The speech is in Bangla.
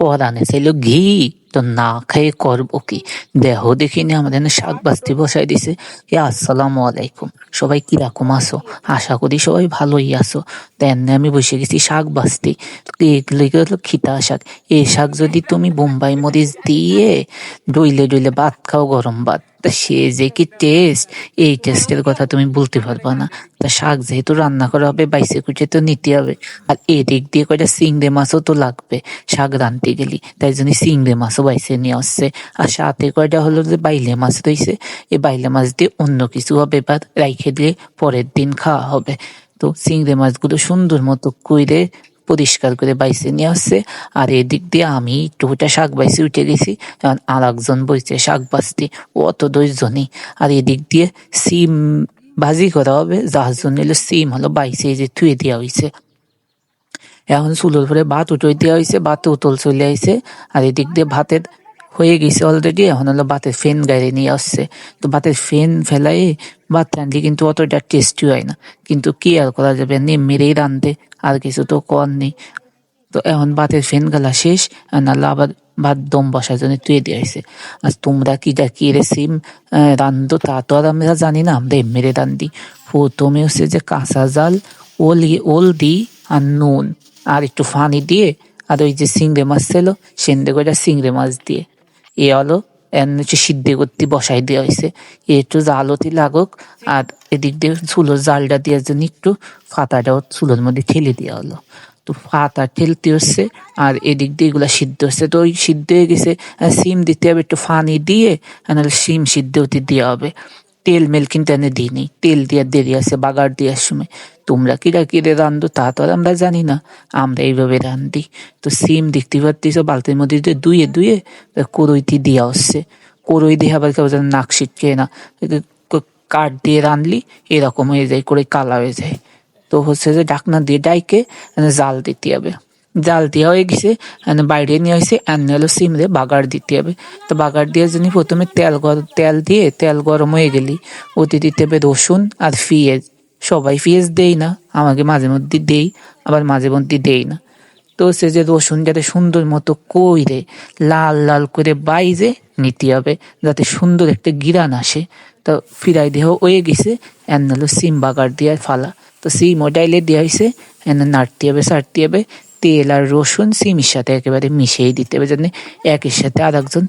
পরানে ছিল ঘি, তো না খেয়ে করবো কি। দেহ দেখিনি আমাদের শাক বাস্তি বসাই দিছে। আসসালামু আলাইকুম, সবাই কিরকম আছো? আশা করি সবাই ভালোই আছো। তেমনি আমি বসে গেছি শাক বাস্তি। এগুলো হলো খিতা শাক। এই শাক যদি তুমি বোম্বাই মরিচ দিয়ে ডইলে ডইলে ভাত খাও, গরম ভাত, তা সে যে কি টেস্ট, এই টেস্টের কথা তুমি বলতে পারবা না। তা শাক যেহেতু রান্না করা হবে, বাইসে কুচে তো নিতে হবে। আর এদিক দিয়ে কয়টা চিংড়ি মাছও তো লাগবে শাক রানতে গেলি, তাই জন্য চিংড়ি মাছও বাইসে নিয়ে আসছে। আর সাথে কয়টা হলো যে বাইলে মাছ রয়েছে, এই বাইলে মাছ দিয়ে অন্য কিছু হবে বা রাইখে দিয়ে পরের দিন খাওয়া হবে। তো চিংড়ি মাছগুলো সুন্দর মতো কইরে পরিষ্কার করে বাইসে নিয়ে আসছে। আর এদিক দিয়ে আমি একটুটা শাক বাইসে উঠে গেছি, কারণ আর একজন বইছে শাক বাঁচতে, অত দুইজনই। আর এদিক দিয়ে সিম ভাজি করা হবে, যার জন্য হলো সিম হলো বাইসে যে থুয়ে দেওয়া হয়েছে। এখন চুলোর পরে ভাত উঠে দেওয়া হয়েছে, ভাতে উতল চলে আইছে। আর এদিক দিয়ে ভাতের হয়ে গেছে অলরেডি, এখন হলো ভাতের ফেন গাড়ি নিয়ে আসছে। তো ভাতের ফেন ফেলাই ভাত রাঁধলে কিন্তু অতটা টেস্টি হয় না, কিন্তু কি আর করা যাবে, মেরেই রাঁধতে, আর কিছু তো কর নেই। তো এখন ভাতের ফেন গেলা শেষ, নাহলে আবার ভাত দম বসার জন্য তুই দিয়ে আইছে। আর তোমরা কি রেসিম রান্ধো তা তো আর আমরা জানি না, আমরা এমনি রান্ধি। প্রথমে হচ্ছে যে কাঁচা জাল, ওল দিই আর নুন আর একটু পানি দিয়ে, আর ওই যে চিংড়ি মাছ ছিল সেন্দে করে চিংড়ি মাছ দিয়ে এ হলো হচ্ছে সিদ্ধ করতে বসাই দেওয়া হয়েছে। একটু জালতি লাগুক, আর এদিক দিয়ে চুলোর জালটা দেওয়ার জন্য একটু ফাতাটাও চুলোর মধ্যে ঠেলে দেওয়া হলো। তো ফাতা ঠেলতে হচ্ছে, আর এদিক দিয়ে এগুলা সিদ্ধ হচ্ছে। তো ওই সিদ্ধ হয়ে গেছে, সিম দিতে হবে একটু পানি দিয়ে, নাহলে সিম সিদ্ধ হতে দেওয়া হবে। তেল মেল কিন্তু এনে দিইনি, তেল দিয়ে দেরি আছে বাগার দেওয়ার সময়। তোমরা কিরে রান্ধো তা তো আর আমরা জানি না, আমরা এইভাবে রান্ধি। তো সিম দেখতে পাচ্ছিস বালতির মধ্যে দিয়ে ধুয়ে ধুয়ে কড়ইতে দেওয়া হচ্ছে। কড়ই দিয়ে আবার কেউ যেন নাক ছিটকে না, কাঠ দিয়ে রানলি এরকম হয়ে যায়, করে কালা হয়ে যায়। তো হচ্ছে যে ঢাকনা দিয়ে ডাইকে জাল দিতে হবে। জাল দেওয়া হয়ে গেছে, বাইরে নিয়ে হয়েছে, এনে হলো সিমরে বাগার দিতে হবে। তো বাগার দেওয়ার জন্য প্রথমে তেল গরম হয়ে গেলি ওতে দিতে হবে রসুন আর পেঁয়াজ। সবাই পেঁয়াজ দেই না, আমাকে মাঝে মধ্যে দেই, আবার মাঝে মধ্যে দেই না। তো সে যে রসুন যাতে সুন্দর মতো কইরে লাল লাল করে বাইজে নিতে হবে, যাতে সুন্দর একটা গিরান আসে। তো ফিরাই দেহ হয়ে গেছে, এন হলো সিম বাগার দিয়ে ফালা। তো সিম ও ডাইলে দেওয়া হয়েছে, এনে নাড়তে হবে ছাড়তে হবে। তেল আর রসুন সিমের সাথে একেবারে মিশিয়ে দিতে হবে, যেন একের সাথে আর একজন